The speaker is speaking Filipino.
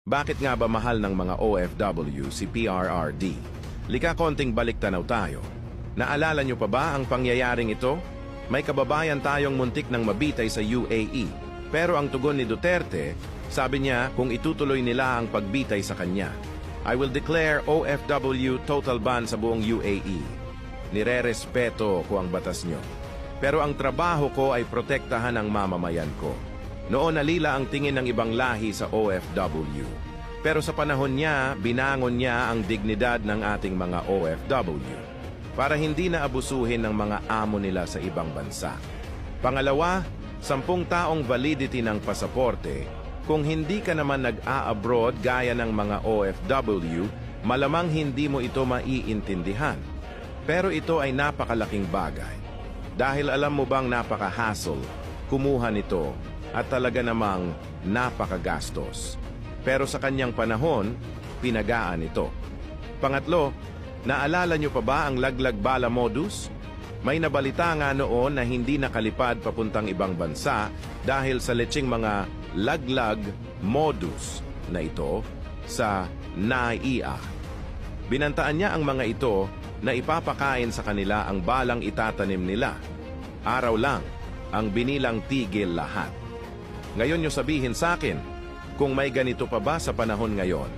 Bakit nga ba mahal ng mga OFW si PRRD? Lika konting balik tanaw tayo. Naalala nyo pa ba ang pangyayaring ito? May kababayan tayong muntik ng mabitay sa UAE. Pero ang tugon ni Duterte, sabi niya kung itutuloy nila ang pagbitay sa kanya, I will declare OFW total ban sa buong UAE. Nire-respeto ko ang batas nyo. Pero ang trabaho ko ay protektahan ang mamamayan ko. Noon nalila ang tingin ng ibang lahi sa OFW. Pero sa panahon niya, binangon niya ang dignidad ng ating mga OFW para hindi na abusuhin ng mga amo nila sa ibang bansa. Pangalawa, 10 taong validity ng pasaporte. Kung hindi ka naman nag-a-abroad gaya ng mga OFW, malamang hindi mo ito maiintindihan. Pero ito ay napakalaking bagay. Dahil alam mo bang napaka-hassle, kumuha nito at talaga namang napakagastos. Pero sa kanyang panahon, pinagaan ito. Pangatlo, naalala nyo pa ba ang laglag bala modus? May nabalita nga noon na hindi nakalipad papuntang ibang bansa dahil sa letseng mga laglag modus na ito sa NAIA. Binantaan niya ang mga ito na ipapakain sa kanila ang balang itatanim nila. Araw lang ang binilang tigil lahat. Ngayon nyo sabihin sa akin, kung may ganito pa ba sa panahon ngayon?